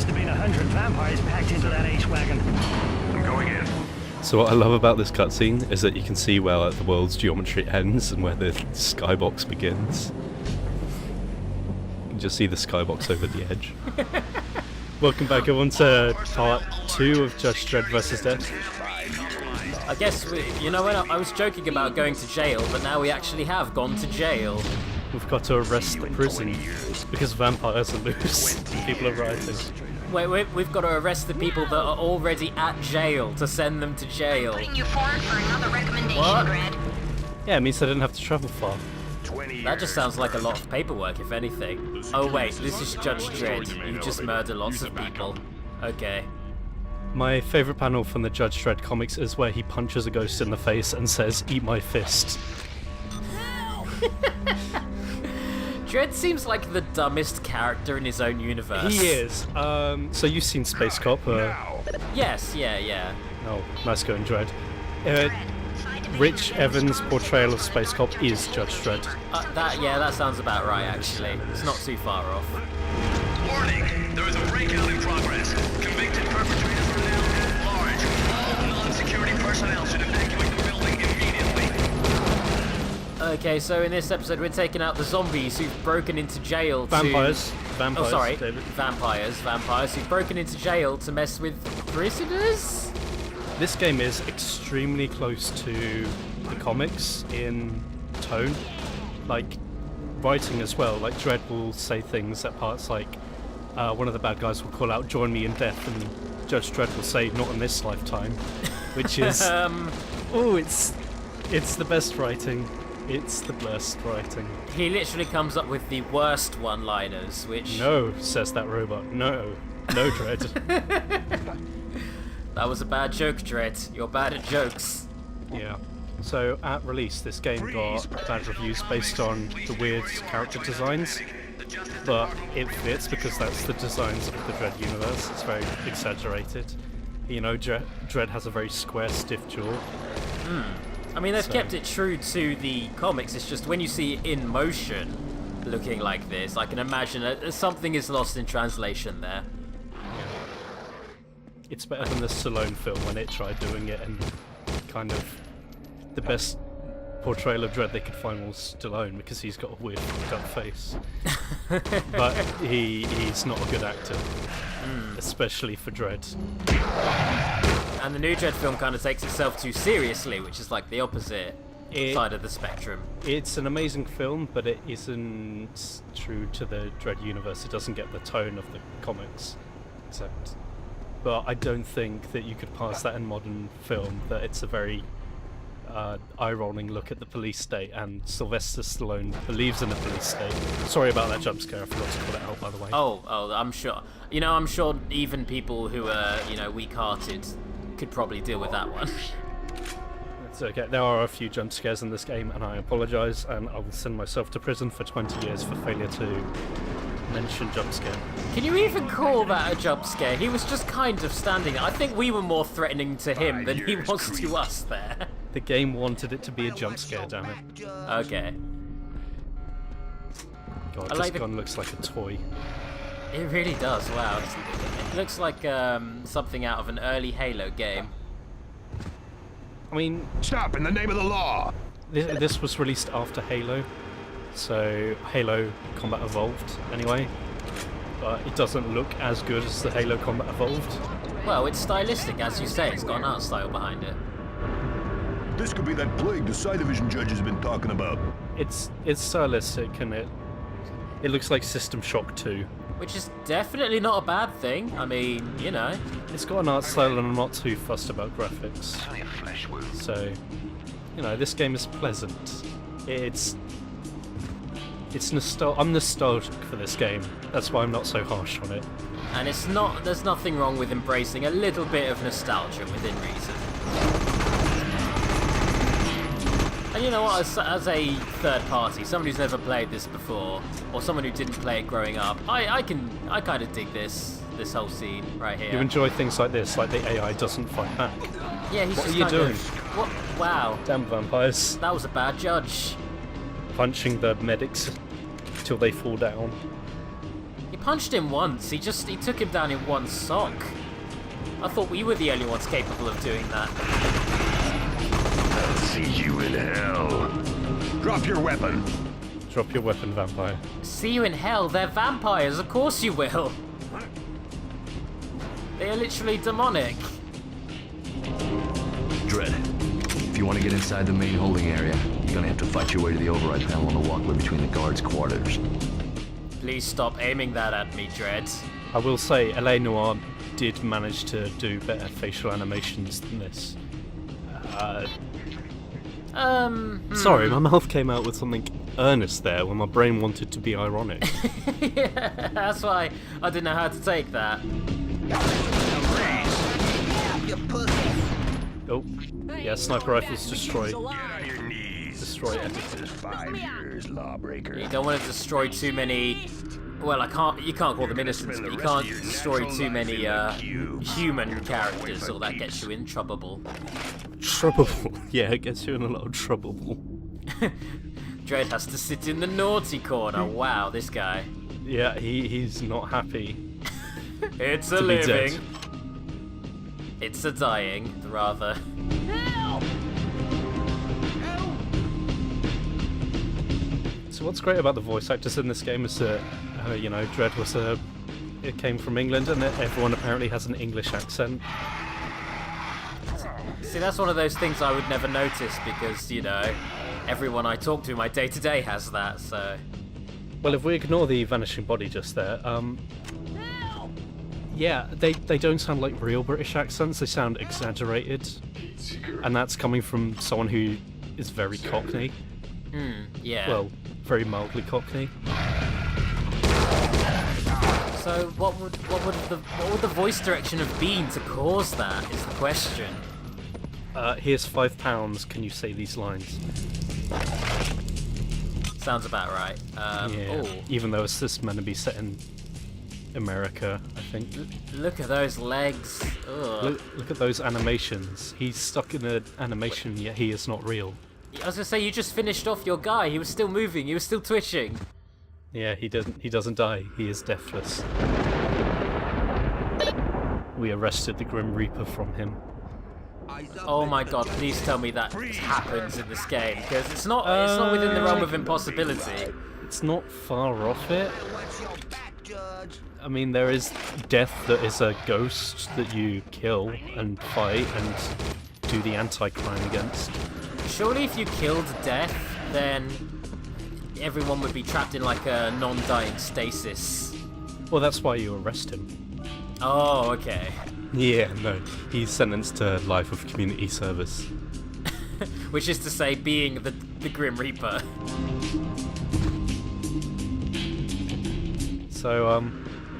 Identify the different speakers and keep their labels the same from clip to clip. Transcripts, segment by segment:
Speaker 1: must have been 100 vampires packed into that H-Wagon.
Speaker 2: I'm going in.
Speaker 3: So what I love about this cutscene is that you can see where the world's geometry ends and where the skybox begins. You can just see the skybox over the edge. Welcome back everyone to part 2 of Judge Dredd vs. Dead.
Speaker 4: I guess I was joking about going to jail, but now we actually have gone to jail.
Speaker 3: We've got to arrest the prison because vampires are loose and people are rioting.
Speaker 4: Wait, we've got to arrest the people that are already at jail to send them to jail.
Speaker 5: Putting you forward for another recommendation,
Speaker 4: What?
Speaker 5: Dredd.
Speaker 3: Yeah, it means they didn't have to travel far.
Speaker 4: That just sounds like a lot of paperwork, if anything. Oh wait, this is Judge Dredd. You just murder lots of people. Okay.
Speaker 3: My favourite panel from the Judge Dredd comics is where he punches a ghost in the face and says, "Eat my fist."
Speaker 4: Dredd seems like the dumbest character in his own universe.
Speaker 3: He is. So you've seen Space Cop?
Speaker 4: Yes, yeah.
Speaker 3: Oh, nice going, Dredd. Rich Evans' portrayal of Space Cop is Judge Dredd.
Speaker 4: That sounds about right, actually. It's not too far off.
Speaker 2: Warning! There is a breakout in progress. Convicted perpetrators are now at large. All non-security personnel should evacuate the building immediately.
Speaker 4: Okay, so in this episode we're taking out the zombies who've broken into jail
Speaker 3: Vampires,
Speaker 4: Oh, sorry.
Speaker 3: David.
Speaker 4: Vampires who've broken into jail to mess with prisoners?
Speaker 3: This game is extremely close to the comics in tone, like writing as well. Like Dredd will say things at parts like one of the bad guys will call out "Join me in death," and Judge Dredd will say "Not in this lifetime," which is it's the best writing. It's the best writing.
Speaker 4: He literally comes up with the worst one-liners, which...
Speaker 3: No, says that robot. No, Dredd.
Speaker 4: That was a bad joke, Dredd. You're bad at jokes.
Speaker 3: Yeah. So at release, this game got bad reviews based on the weird character designs, but it fits because that's the designs of the Dredd universe. It's very exaggerated. You know, Dredd has a very square, stiff jaw.
Speaker 4: I mean, they've kept it true to the comics. It's just when you see it in motion, looking like this, I can imagine something is lost in translation there.
Speaker 3: It's better than the Stallone film when it tried doing it, and kind of the best portrayal of Dredd they could find was Stallone because he's got a weird fucked up face. But he's not a good actor, especially for Dredd.
Speaker 4: And the new Dredd film kind of takes itself too seriously, which is like the opposite side of the spectrum.
Speaker 3: It's an amazing film, but it isn't true to the Dredd universe. It doesn't get the tone of the comics. But I don't think that you could pass that in modern film, that it's a very eye-rolling look at the police state, and Sylvester Stallone believes in the police state. Sorry about that jump scare, I forgot to call it out, by the way.
Speaker 4: Oh, I'm sure. I'm sure even people who are, weak-hearted could probably deal with that one.
Speaker 3: It's okay. There are a few jump scares in this game, and I apologise, and I will send myself to prison for 20 years for failure to mention jump scare.
Speaker 4: Can you even call that a jump scare? He was just kind of standing there. I think we were more threatening to him than he was to us there.
Speaker 3: The game wanted it to be a jump scare, damn it.
Speaker 4: Okay.
Speaker 3: God, this gun looks like a toy.
Speaker 4: It really does, wow. It looks like something out of an early Halo game.
Speaker 3: I mean...
Speaker 2: Stop in the name of the law!
Speaker 3: This was released after Halo, so Halo Combat Evolved, anyway. But it doesn't look as good as the Halo Combat Evolved.
Speaker 4: Well, it's stylistic, as you say. It's got an art style behind it.
Speaker 2: This could be that plague the Side Division judge has been talking about.
Speaker 3: It's stylistic, and it looks like System Shock 2.
Speaker 4: Which is definitely not a bad thing. I mean,
Speaker 3: It's got an art style, and I'm not too fussed about graphics. So, this game is pleasant. It's I'm nostalgic for this game. That's why I'm not so harsh on it.
Speaker 4: And there's nothing wrong with embracing a little bit of nostalgia within reason. And you know what, as a third party, someone who's never played this before, or someone who didn't play it growing up, I kind of dig this whole scene right here.
Speaker 3: You enjoy things like this, like the AI doesn't fight back.
Speaker 4: Yeah, he's
Speaker 3: what
Speaker 4: just
Speaker 3: are you doing?
Speaker 4: What? Wow.
Speaker 3: Damn vampires.
Speaker 4: That was a bad judge.
Speaker 3: Punching the medics till they fall down.
Speaker 4: He punched him once. He took him down in one sock. I thought we were the only ones capable of doing that.
Speaker 6: I'll see you in hell. Drop your weapon.
Speaker 3: Drop your weapon, vampire.
Speaker 4: See you in hell. They're vampires. Of course you will. They are literally demonic.
Speaker 7: Dredd, if you want to get inside the main holding area, you're gonna have to fight your way to the override panel on the walkway between the guards' quarters.
Speaker 4: Please stop aiming that at me, Dredd.
Speaker 3: I will say, L.A. Noire did manage to do better facial animations than this. Sorry, my mouth came out with something earnest there when my brain wanted to be ironic.
Speaker 4: Yeah, that's why I didn't know how to take that.
Speaker 3: Oh, yeah, sniper rifles destroy.
Speaker 6: Get on your knees.
Speaker 3: Destroy everything.
Speaker 6: 5 years, lawbreaker.
Speaker 4: You don't want to destroy too many. Well, you can't call them innocents, but you can't destroy too many human characters, or that gets you in trouble.
Speaker 3: Trouble. Yeah, it gets you in a lot of trouble.
Speaker 4: Dredd has to sit in the naughty corner. Wow, this guy.
Speaker 3: Yeah, he's not happy.
Speaker 4: It's a
Speaker 3: To be dead.
Speaker 4: living. It's a dying, rather.
Speaker 3: So what's great about the voice actors in this game is that, you know, Dredd was it came from England, and everyone apparently has an English accent.
Speaker 4: See, that's one of those things I would never notice because, you know, everyone I talk to in my day-to-day has that, so...
Speaker 3: Well, if we ignore the vanishing body just there, yeah, they don't sound like real British accents, they sound exaggerated. And that's coming from someone who is very Cockney.
Speaker 4: Yeah.
Speaker 3: Well, very mildly Cockney.
Speaker 4: So what would the voice direction have been to cause that, is the question.
Speaker 3: Here's £5, can you say these lines?
Speaker 4: Sounds about right.
Speaker 3: Yeah, even though it's meant to be set in America, I think.
Speaker 4: Look at those legs. Ugh.
Speaker 3: Look at those animations. He's stuck in an animation, yet he is not real.
Speaker 4: I was gonna say, you just finished off your guy. He was still moving. He was still twitching.
Speaker 3: Yeah, he doesn't die. He is deathless. We arrested the Grim Reaper from him.
Speaker 4: Oh my god, please tell me that happens in this game, because it's not within the realm of impossibility.
Speaker 3: It's not far off it. I mean, there is death that is a ghost that you kill and fight and do the anti-crime against.
Speaker 4: Surely if you killed Death, then everyone would be trapped in like a non-dying stasis.
Speaker 3: Well, that's why you arrest him.
Speaker 4: Oh, okay.
Speaker 3: Yeah, no. He's sentenced to life of community service.
Speaker 4: Which is to say, being the Grim Reaper.
Speaker 3: So,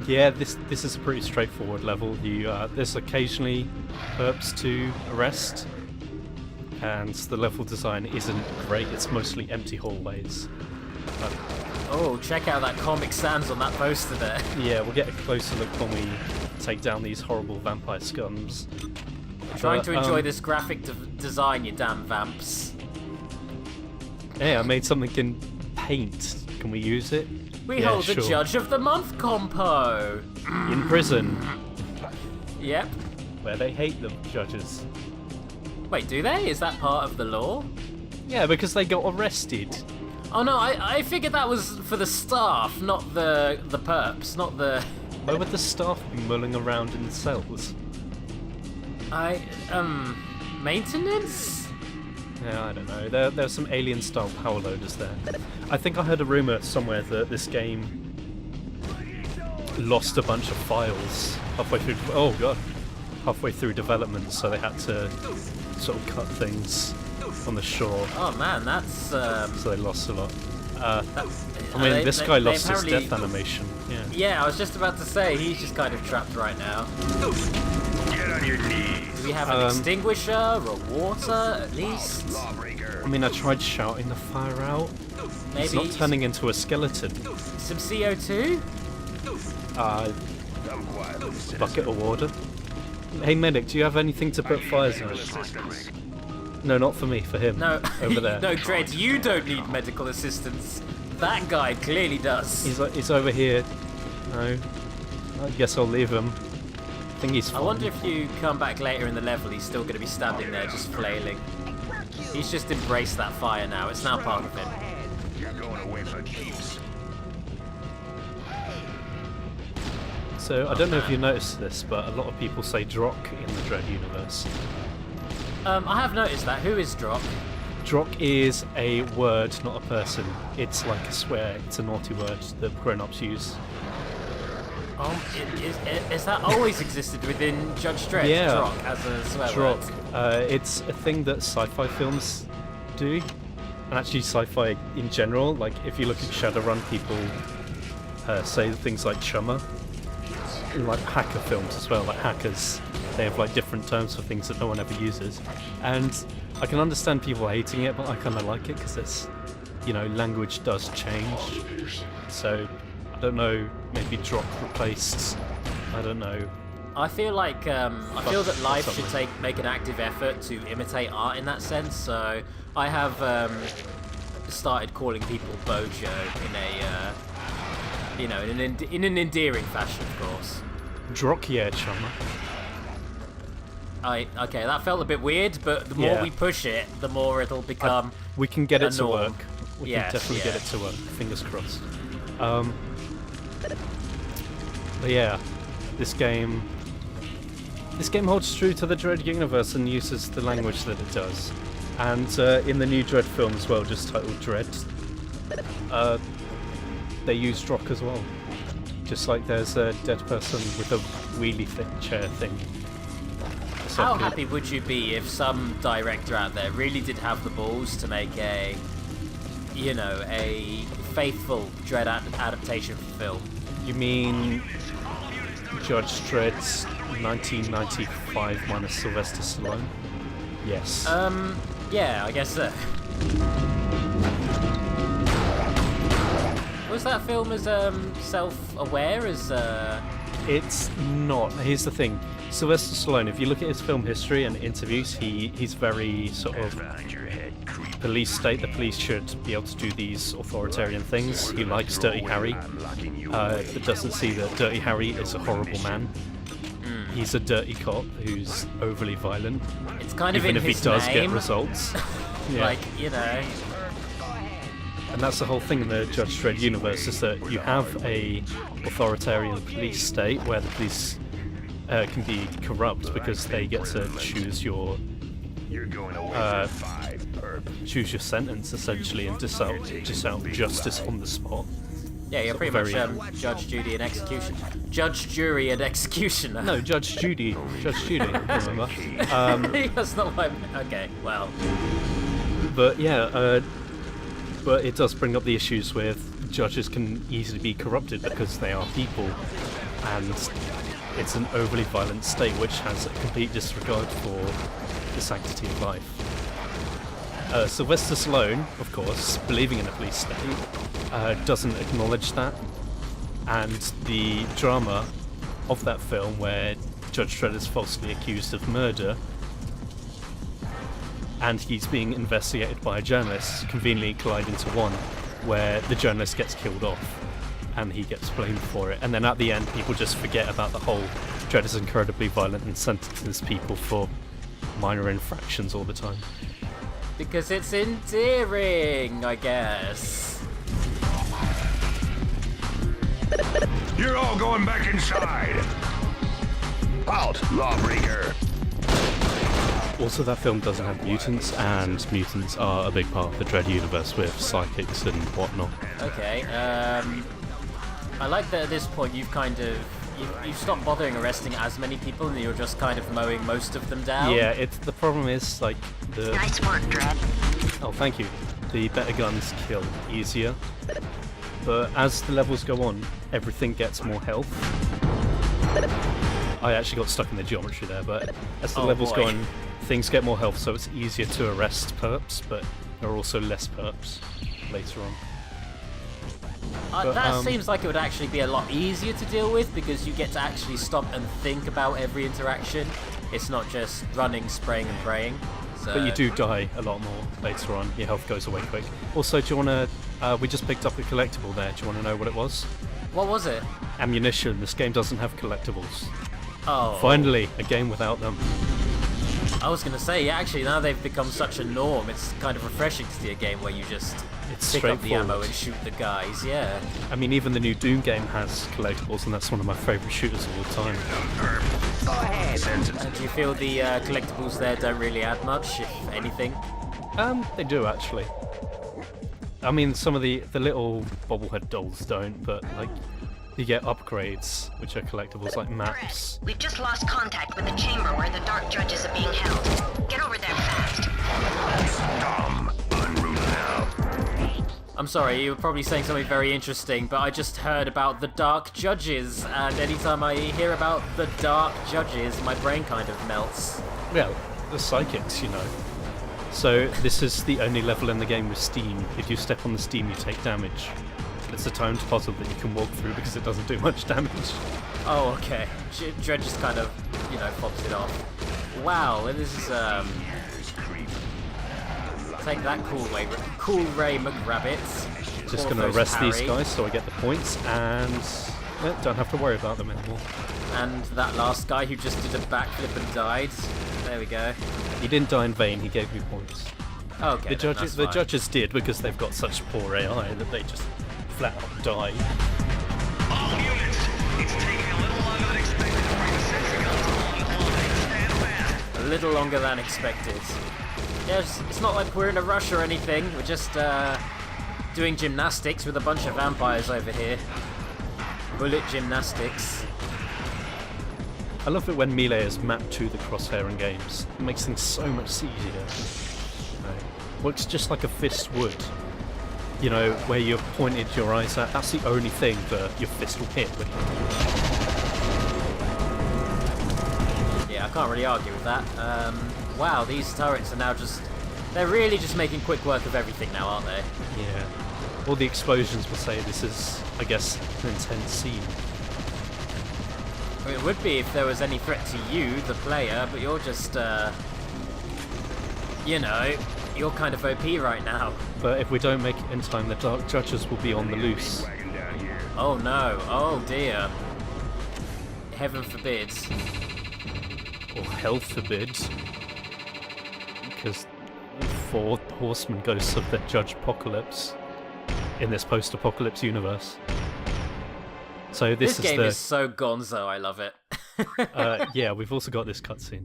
Speaker 3: yeah, this is a pretty straightforward level. There's occasionally perps to arrest, and the level design isn't great. It's mostly empty hallways.
Speaker 4: Oh, check out that Comic Sans on that poster there.
Speaker 3: Yeah, we'll get a closer look when we take down these horrible vampire scums.
Speaker 4: Trying to enjoy this graphic design, you damn vamps.
Speaker 3: Hey, I made something in paint. Can we use it?
Speaker 4: We
Speaker 3: Yeah,
Speaker 4: hold the
Speaker 3: sure.
Speaker 4: Judge of the Month compo.
Speaker 3: In prison,
Speaker 4: Yep.
Speaker 3: where they hate the judges.
Speaker 4: Wait, do they? Is that part of the law?
Speaker 3: Yeah, because they got arrested.
Speaker 4: Oh no, I figured that was for the staff, not the perps, not the...
Speaker 3: Why would the staff be mulling around in cells?
Speaker 4: Maintenance?
Speaker 3: Yeah, I don't know. There's some alien-style power loaders there. I think I heard a rumor somewhere that this game lost a bunch of files halfway through. Oh god, halfway through development, so they had to sort of cut things on the shore.
Speaker 4: Oh man, that's...
Speaker 3: So they lost a lot. I mean, this guy lost his death animation. Yeah.
Speaker 4: Yeah, I was just about to say, he's just kind of trapped right now.
Speaker 6: Get on your knees.
Speaker 4: Do we have an extinguisher or water, at least?
Speaker 6: Lawbreaker.
Speaker 3: I mean, I tried shouting the fire out. He's
Speaker 4: Maybe
Speaker 3: not turning into a skeleton.
Speaker 4: some CO2?
Speaker 6: Come quietly, citizen.
Speaker 3: Bucket of water. Hey medic, do you have anything to put fires out?
Speaker 6: Assistance.
Speaker 3: No, not for me, for him.
Speaker 4: No,
Speaker 3: Over there.
Speaker 4: no, Dredd, you don't need medical assistance. That guy clearly does.
Speaker 3: He's over here No. I guess I'll leave him. I think he's fine.
Speaker 4: I wonder if you come back later in the level, he's still going to be standing there just flailing. He's just embraced that fire now. It's now part of him.
Speaker 6: You're going away for keeps.
Speaker 3: So, I don't know if you noticed this, but a lot of people say Drokk in the Dredd universe.
Speaker 4: I have noticed that. Who is Drokk?
Speaker 3: Drokk is a word, not a person. It's like a swear. It's a naughty word that grown-ups use.
Speaker 4: Is that always existed within Judge Dredd?
Speaker 3: Yeah.
Speaker 4: Drokk as a swear word?
Speaker 3: Drokk. It's a thing that sci-fi films do, and actually sci-fi in general. Like if you look at Shadowrun, people say things like chummer. In like hacker films as well, like hackers, they have like different terms for things that no one ever uses. And I can understand people hating it, but I kind of like it because it's, you know, language does change. So I don't know, maybe Drokk replaced, I don't know.
Speaker 4: I feel like I feel that life should make an active effort to imitate art in that sense. So I have started calling people Bojo in a you know, in an endearing fashion, of course.
Speaker 3: Drokk, yeah, chummer.
Speaker 4: Okay, that felt a bit weird, but the more we push it, the more it'll become.
Speaker 3: We can get it to
Speaker 4: norm.
Speaker 3: work. We can definitely get it to work. Fingers crossed. But yeah, this game holds true to the Dredd universe and uses the language that it does. And in the new Dredd film as well, just titled Dredd, they use Drokk as well. Just like there's a dead person with a wheelie chair thing. So
Speaker 4: How
Speaker 3: good.
Speaker 4: happy would you be if some director out there really did have the balls to make a, you know, a faithful Dredd adaptation film?
Speaker 3: You mean Judge Dredd's 1995 minus Sylvester Stallone? Yes.
Speaker 4: Yeah, I guess so. Was that film as self-aware as?
Speaker 3: It's not. Here's the thing. Sylvester Stallone, if you look at his film history and interviews, he's very sort of police state. The police should be able to do these authoritarian things. He likes Dirty Harry, but doesn't see that Dirty Harry is a horrible man. He's a dirty cop who's overly violent.
Speaker 4: It's kind of
Speaker 3: even
Speaker 4: in
Speaker 3: if he
Speaker 4: his
Speaker 3: does
Speaker 4: name.
Speaker 3: get results. Yeah.
Speaker 4: Like, you know.
Speaker 3: And that's the whole thing in the Judge Dredd universe, is that you have a authoritarian police state where the police can be corrupt because they get to choose your choose your sentence essentially and dish out justice on the spot.
Speaker 4: Yeah, you're pretty much Judge, Judy, and Execution. Judge, Jury, and Executioner.
Speaker 3: No, Judge Judy, remember?
Speaker 4: That's not what okay, well.
Speaker 3: But yeah, but it does bring up the issues with judges can easily be corrupted because they are people, and it's an overly violent state which has a complete disregard for the sanctity of life. Sylvester Stallone, of course, believing in a police state, doesn't acknowledge that, and the drama of that film where Judge Dredd is falsely accused of murder and he's being investigated by a journalist conveniently collide into one where the journalist gets killed off and he gets blamed for it, and then at the end people just forget about the whole Dredd is incredibly violent and sentences people for minor infractions all the time.
Speaker 4: Because it's endearing, I guess.
Speaker 6: You're all going back inside. Halt, lawbreaker.
Speaker 3: Also, that film doesn't have mutants, and mutants are a big part of the Dredd universe with psychics and whatnot.
Speaker 4: Okay, I like that at this point you've kind of you've stopped bothering arresting as many people and you're just kind of mowing most of them down.
Speaker 3: Yeah, the problem is like the.
Speaker 5: Nice work, Dredd.
Speaker 3: Oh, thank you. The better guns kill easier, but as the levels go on, everything gets more health. I actually got stuck in the geometry there, but as the levels go on, things get more health, so it's easier to arrest perps, but there are also less perps later on.
Speaker 4: That seems like it would actually be a lot easier to deal with because you get to actually stop and think about every interaction. It's not just running, spraying, and praying. So.
Speaker 3: But you do die a lot more later on. Your health goes away quick. Also, do you want to... we just picked up a collectible there. Do you want to know what it was?
Speaker 4: What was it?
Speaker 3: Ammunition. This game doesn't have collectibles.
Speaker 4: Oh.
Speaker 3: Finally, a game without them.
Speaker 4: I was going to say, yeah, actually, now they've become such a norm, it's kind of refreshing to see a game where you just
Speaker 3: It's
Speaker 4: pick up the ammo
Speaker 3: straightforward.
Speaker 4: and shoot the guys, yeah.
Speaker 3: I mean, even the new Doom game has collectibles, and that's one of my favourite shooters of all time.
Speaker 4: And do you feel the collectibles there don't really add much, if anything?
Speaker 3: They do actually. I mean, some of the little bobblehead dolls don't, but like, you get upgrades, which are collectibles like maps.
Speaker 5: We've just lost contact with the chamber where the Dark Judges are being held. Get over there fast.
Speaker 6: Tom, en route now.
Speaker 4: I'm sorry, you were probably saying something very interesting, but I just heard about the Dark Judges, and anytime I hear about the Dark Judges, my brain kind of melts.
Speaker 3: Well, the psychics, you know. So this is the only level in the game with steam. If you step on the steam, you take damage. It's a timed puzzle that you can walk through because it doesn't do much damage.
Speaker 4: Oh, okay. Dredd just kind of, you know, pops it off. Wow, this is, take that, Cool Ray McRabbit.
Speaker 3: Just
Speaker 4: Poor
Speaker 3: gonna
Speaker 4: first
Speaker 3: arrest these
Speaker 4: Harry.
Speaker 3: guys so I get the points, and don't have to worry about them anymore.
Speaker 4: And that last guy who just did a backflip and died. There we go.
Speaker 3: He didn't die in vain, he gave me points.
Speaker 4: Okay,
Speaker 3: The judges did because they've got such poor AI that they just flat out die.
Speaker 2: All units, it's taking a little longer than expected to bring the sentry guns online. Stand fast.
Speaker 4: A little longer than expected. Yeah, it's not like we're in a rush or anything. We're just doing gymnastics with a bunch of vampires over here. Bullet gymnastics.
Speaker 3: I love it when melee is mapped to the crosshair in games. It makes things so much easier. You know, works just like a fist would. You know, where you've pointed your eyes at, that's the only thing that your fist will hit.
Speaker 4: Yeah, I can't really argue with that. Wow, these turrets are now they're really just making quick work of everything now, aren't they?
Speaker 3: Yeah. All the explosions will say this is, I guess, an intense scene.
Speaker 4: I mean, it would be if there was any threat to you, the player, but you're just, you know, you're kind of OP right now.
Speaker 3: But if we don't make it in time, the Dark Judges will be on the loose.
Speaker 4: Oh no, oh dear. Heaven forbid.
Speaker 3: Or hell forbid. Because 4 horsemen ghosts of the Judge Apocalypse in this post-apocalypse universe. So this is
Speaker 4: game
Speaker 3: the...
Speaker 4: is so gonzo, I love it.
Speaker 3: yeah, we've also got this cutscene.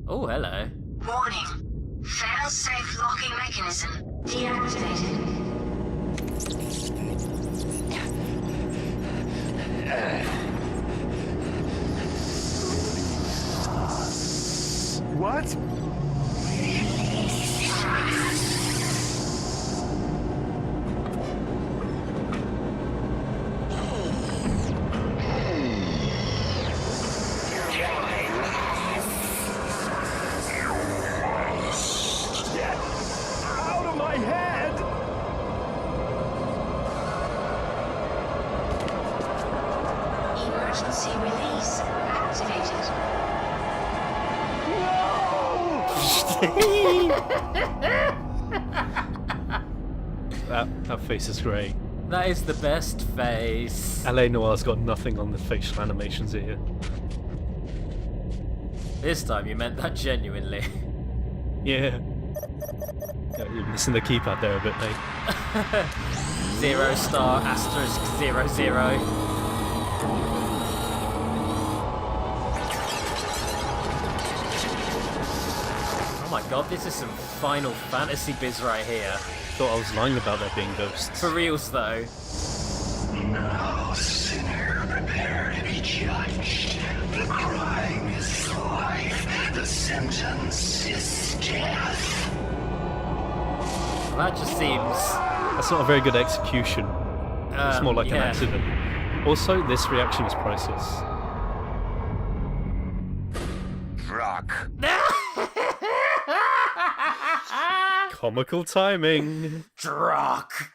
Speaker 4: Oh, hello.
Speaker 5: Warning. Fail-safe locking mechanism deactivated.
Speaker 6: What? Out of my head!
Speaker 5: Emergency release activated.
Speaker 3: That face is great.
Speaker 4: That is the best face.
Speaker 3: LA Noir's got nothing on the facial animations here.
Speaker 4: This time you meant that genuinely.
Speaker 3: Yeah. You're missing the keypad there a bit, mate.
Speaker 4: 0 star asterisk 00. Oh my god, this is some Final Fantasy biz right here.
Speaker 3: Thought I was lying about there being ghosts.
Speaker 4: For reals though.
Speaker 6: Now, sinner, prepare to be judged. The crime is life. The sentence is death.
Speaker 4: That just seems...
Speaker 3: That's not a very good execution. It's more like an
Speaker 4: yeah.
Speaker 3: accident. Also, this reaction is priceless.
Speaker 6: Drokk.
Speaker 3: Comical timing.
Speaker 4: Drokk.